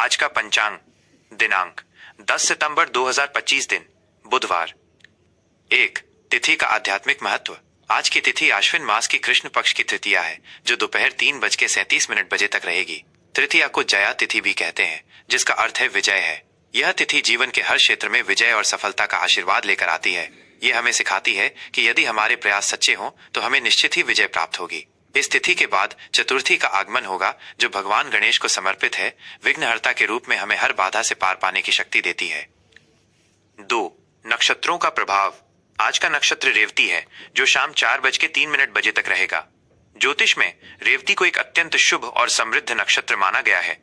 आज का पंचांग दिनांक 10 सितंबर 2025 दिन बुधवार। एक तिथि का आध्यात्मिक महत्व। आज की तिथि आश्विन मास की कृष्ण पक्ष की तृतीया है जो दोपहर 3:37 बजे तक रहेगी। तृतीया को जया तिथि भी कहते हैं जिसका अर्थ है विजय है। यह तिथि जीवन के हर क्षेत्र में विजय और सफलता का आशीर्वाद लेकर आती है। यह हमें सिखाती है कि यदि हमारे प्रयास सच्चे हों तो हमें निश्चित ही विजय प्राप्त होगी। इस तिथि के बाद चतुर्थी का आगमन होगा जो भगवान गणेश को समर्पित है। विघ्नहर्ता के रूप में हमें हर बाधा से पार पाने की शक्ति देती है। 2 नक्षत्रों का प्रभाव। आज का नक्षत्र रेवती है जो शाम 4:03 तक रहेगा। ज्योतिष में रेवती को एक अत्यंत शुभ और समृद्ध नक्षत्र माना गया है।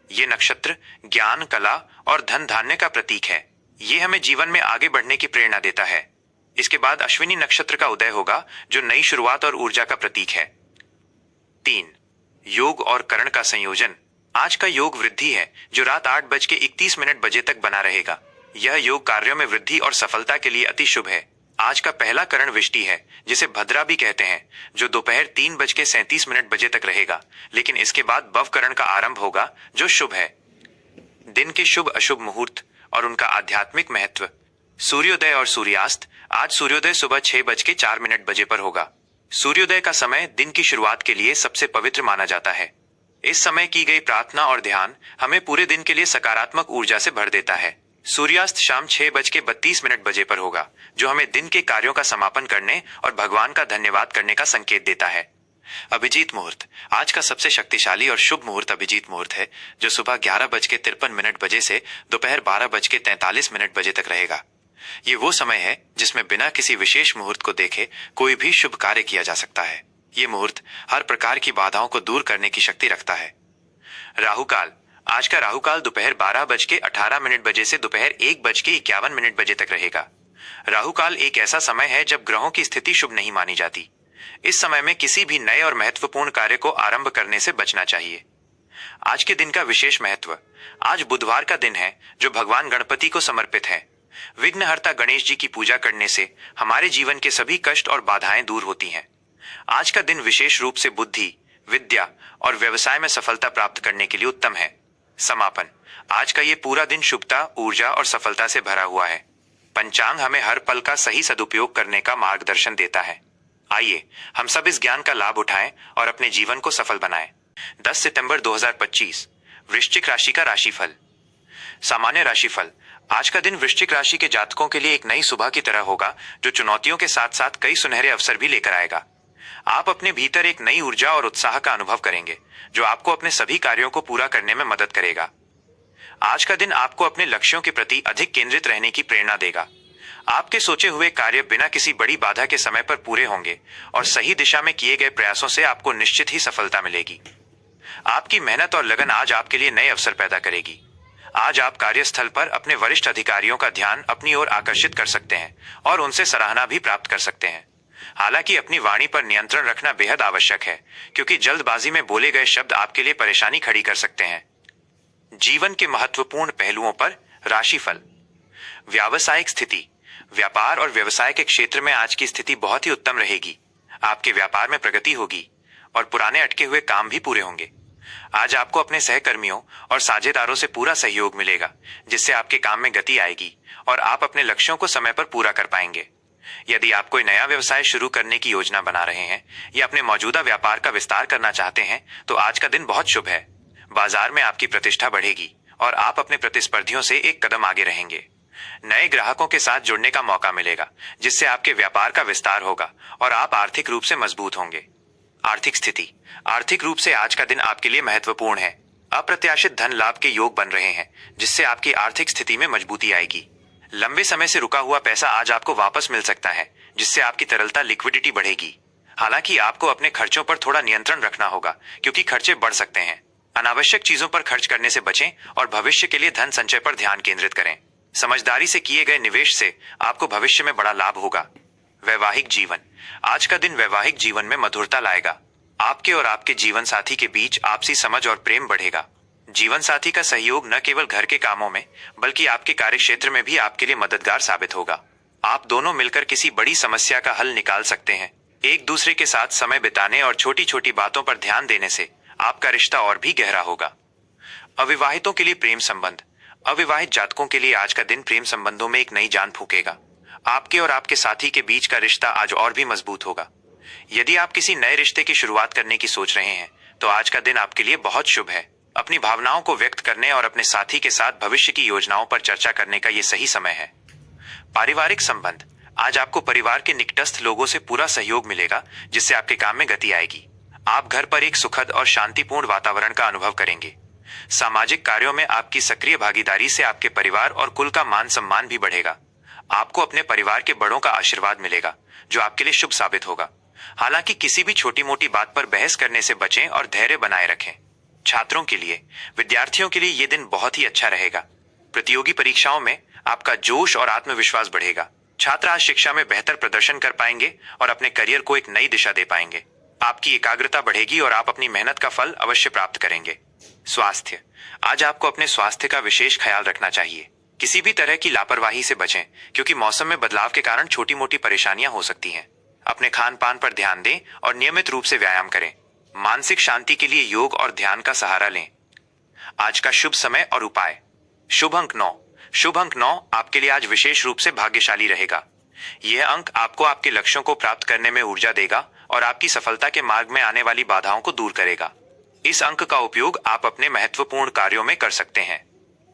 ये नक्षत्र ज्ञान, कला और धन धान्य का प्रतीक है। ये हमें जीवन में आगे बढ़ने की प्रेरणा देता है। इसके बाद अश्विनी नक्षत्र का उदय होगा जो नई शुरुआत और ऊर्जा का प्रतीक है। 3 योग और करण का संयोजन। आज का योग वृद्धि है जो रात 8:31 तक बना रहेगा। यह योग कार्यों में वृद्धि और सफलता के लिए अति शुभ है। आज का पहला करण विष्टि है जिसे भद्रा भी कहते हैं जो दोपहर 3:37 तक रहेगा, लेकिन इसके बाद भवकरण का आरंभ होगा जो शुभ है। दिन के शुभ अशुभ मुहूर्त और उनका आध्यात्मिक महत्व। सूर्योदय और सूर्यास्त। आज सूर्योदय सुबह 6:04 पर होगा। सूर्योदय का समय दिन की शुरुआत के लिए सबसे पवित्र माना जाता है। इस समय की गई प्रार्थना और ध्यान हमें पूरे दिन के लिए सकारात्मक ऊर्जा से भर देता है। सूर्यास्त शाम 6:32 पर होगा जो हमें दिन के कार्यों का समापन करने और भगवान का धन्यवाद करने का संकेत देता है। अभिजीत मुहूर्त। आज का सबसे शक्तिशाली और शुभ मुहूर्त अभिजीत मुहूर्त है जो सुबह 11:53 से दोपहर 12:43 तक रहेगा। ये वो समय है जिसमें बिना किसी विशेष मुहूर्त को देखे कोई भी शुभ कार्य किया जा सकता है। ये मुहूर्त हर प्रकार की बाधाओं को दूर करने की शक्ति रखता है। राहुकाल। आज का राहुकाल दोपहर 12:18 से दोपहर 1:51 तक रहेगा। राहुकाल एक ऐसा समय है जब ग्रहों की स्थिति शुभ नहीं मानी जाती। इस समय में किसी भी नए और महत्वपूर्ण कार्य को आरंभ करने से बचना चाहिए। आज के दिन का विशेष महत्व। आज बुधवार का दिन है जो भगवान गणपति को समर्पित है। विघ्नहर्ता गणेश जी की पूजा करने से हमारे जीवन के सभी कष्ट और बाधाएं दूर होती हैं। आज का दिन विशेष रूप से बुद्धि, विद्या और व्यवसाय में सफलता प्राप्त करने के लिए उत्तम है। समापन। आज का ये पूरा दिन शुभता, ऊर्जा और सफलता से भरा हुआ है। पंचांग हमें हर पल का सही सदुपयोग करने का मार्गदर्शन देता है। आइए हम सब इस ज्ञान का लाभ उठाएं और अपने जीवन को सफल बनाएं। 10 सितंबर 2025 वृश्चिक राशि का राशिफल। सामान्य राशिफल। आज का दिन वृश्चिक राशि के जातकों के लिए एक नई सुबह की तरह होगा जो चुनौतियों के साथ साथ कई सुनहरे अवसर भी लेकर आएगा। आप अपने भीतर एक नई ऊर्जा और उत्साह का अनुभव करेंगे जो आपको अपने सभी कार्यों को पूरा करने में मदद करेगा। आज का दिन आपको अपने लक्ष्यों के प्रति अधिक केंद्रित रहने की प्रेरणा देगा। आपके सोचे हुए कार्य बिना किसी बड़ी बाधा के समय पर पूरे होंगे और सही दिशा में किए गए प्रयासों से आपको निश्चित ही सफलता मिलेगी। आपकी मेहनत और लगन आज आपके लिए नए अवसर पैदा करेगी। आज आप कार्यस्थल पर अपने वरिष्ठ अधिकारियों का ध्यान अपनी ओर आकर्षित कर सकते हैं और उनसे सराहना भी प्राप्त कर सकते हैं। हालांकि अपनी वाणी पर नियंत्रण रखना बेहद आवश्यक है क्योंकि जल्दबाजी में बोले गए शब्द आपके लिए परेशानी खड़ी कर सकते हैं। जीवन के महत्वपूर्ण पहलुओं पर राशिफल। व्यावसायिक स्थिति। व्यापार और व्यवसाय के क्षेत्र में आज की स्थिति बहुत ही उत्तम रहेगी। आपके व्यापार में प्रगति होगी और पुराने अटके हुए काम भी पूरे होंगे। आज आपको अपने सहकर्मियों और साझेदारों से पूरा सहयोग मिलेगा जिससे आपके काम में गति आएगी और आप अपने लक्ष्यों को समय पर पूरा कर पाएंगे। यदि आप कोई नया व्यवसाय शुरू करने की योजना बना रहे हैं या अपने मौजूदा व्यापार का विस्तार करना चाहते हैं तो आज का दिन बहुत शुभ है। बाजार में आपकी प्रतिष्ठा बढ़ेगी और आप अपने प्रतिस्पर्धियों से एक कदम आगे रहेंगे। नए ग्राहकों के साथ जुड़ने का मौका मिलेगा जिससे आपके व्यापार का विस्तार होगा और आप आर्थिक रूप से मजबूत होंगे। आर्थिक स्थिति। आर्थिक रूप से आज का दिन आपके लिए महत्वपूर्ण है। अप्रत्याशित धन लाभ के योग बन रहे हैं जिससे आपकी आर्थिक स्थिति में मजबूती आएगी। लंबे समय से रुका हुआ पैसा आज आपको वापस मिल सकता है जिससे आपकी तरलता लिक्विडिटी बढ़ेगी। हालांकि आपको अपने खर्चों पर थोड़ा नियंत्रण रखना होगा क्योंकि खर्चे बढ़ सकते हैं। अनावश्यक चीजों पर खर्च करने से बचें और भविष्य के लिए धन संचय पर ध्यान केंद्रित करें। समझदारी से किए गए निवेश से आपको भविष्य में बड़ा लाभ होगा। वैवाहिक जीवन। आज का दिन वैवाहिक जीवन में मधुरता लाएगा। आपके और आपके जीवन साथी के बीच आपसी समझ और प्रेम बढ़ेगा। जीवन साथी का सहयोग न केवल घर के कामों में बल्कि आपके कार्य क्षेत्र में भी आपके लिए मददगार साबित होगा। आप दोनों मिलकर किसी बड़ी समस्या का हल निकाल सकते हैं। एक दूसरे के साथ समय बिताने और छोटी छोटी बातों पर ध्यान देने से आपका रिश्ता और भी गहरा होगा। अविवाहितों के लिए प्रेम संबंध। अविवाहित जातकों के लिए आज का दिन प्रेम संबंधों में एक नई जान फूकेगा। आपके और आपके साथी के बीच का रिश्ता आज और भी मजबूत होगा। यदि आप किसी नए रिश्ते की शुरुआत करने की सोच रहे हैं तो आज का दिन आपके लिए बहुत शुभ है। अपनी भावनाओं को व्यक्त करने और अपने साथी के साथ भविष्य की योजनाओं पर चर्चा करने का ये सही समय है। पारिवारिक संबंध। आज आपको परिवार के निकटस्थ लोगों से पूरा सहयोग मिलेगा, जिससे आपके काम में गति आएगी। आप घर पर एक सुखद और शांतिपूर्ण वातावरण का अनुभव करेंगे। सामाजिक कार्यों में आपकी सक्रिय भागीदारी से आपके परिवार और कुल का मान सम्मान भी बढ़ेगा। आपको अपने परिवार के बड़ों का आशीर्वाद मिलेगा, जो आपके लिए शुभ साबित होगा। हालांकि किसी भी छोटी मोटी बात पर बहस करने से बचें और धैर्य बनाए रखें। छात्रों के लिए, विद्यार्थियों के लिए यह दिन बहुत ही अच्छा रहेगा। प्रतियोगी परीक्षाओं में आपका जोश और आत्मविश्वास बढ़ेगा। छात्र आज शिक्षा में बेहतर प्रदर्शन कर पाएंगे और अपने करियर को एक नई दिशा दे पाएंगे। आपकी एकाग्रता बढ़ेगी और आप अपनी मेहनत का फल अवश्य प्राप्त करेंगे। स्वास्थ्य। आज आपको अपने स्वास्थ्य का विशेष ख्याल रखना चाहिए। किसी भी तरह की लापरवाही से बचें, क्योंकि मौसम में बदलाव के कारण छोटी मोटी परेशानियां हो सकती हैं। अपने खान पान पर ध्यान दें और नियमित रूप से व्यायाम करें। मानसिक शांति के लिए योग और ध्यान का सहारा लें। आज का शुभ समय और उपाय। शुभ अंक 9। शुभ अंक 9 आपके लिए आज विशेष रूप से भाग्यशाली रहेगा। यह अंक आपको आपके लक्ष्यों को प्राप्त करने में ऊर्जा देगा और आपकी सफलता के मार्ग में आने वाली बाधाओं को दूर करेगा। इस अंक का उपयोग आप अपने महत्वपूर्ण कार्यों में कर सकते हैं।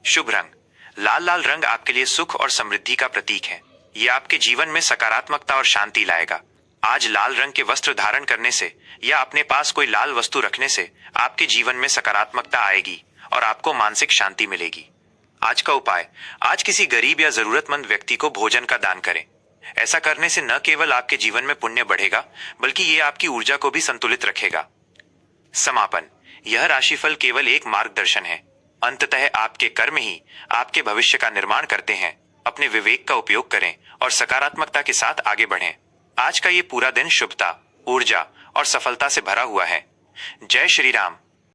शुभ रंग। लाल लाल रंग आपके लिए सुख और समृद्धि का प्रतीक है। यह आपके जीवन में सकारात्मकता और शांति लाएगा। आज लाल रंग के वस्त्र धारण करने से या अपने पास कोई लाल वस्तु रखने से आपके जीवन में सकारात्मकता आएगी और आपको मानसिक शांति मिलेगी। आज का उपाय। आज किसी गरीब या जरूरतमंद व्यक्ति को भोजन का दान करें। ऐसा करने से न केवल आपके जीवन में पुण्य बढ़ेगा, बल्कि ये आपकी ऊर्जा को भी संतुलित रखेगा। समापन। यह राशिफल केवल एक मार्गदर्शन है। अंततः आपके कर्म ही आपके भविष्य का निर्माण करते हैं। अपने विवेक का उपयोग करें और सकारात्मकता के साथ आगे बढ़ें। आज का ये पूरा दिन शुभता, ऊर्जा और सफलता से भरा हुआ है। जय श्री राम।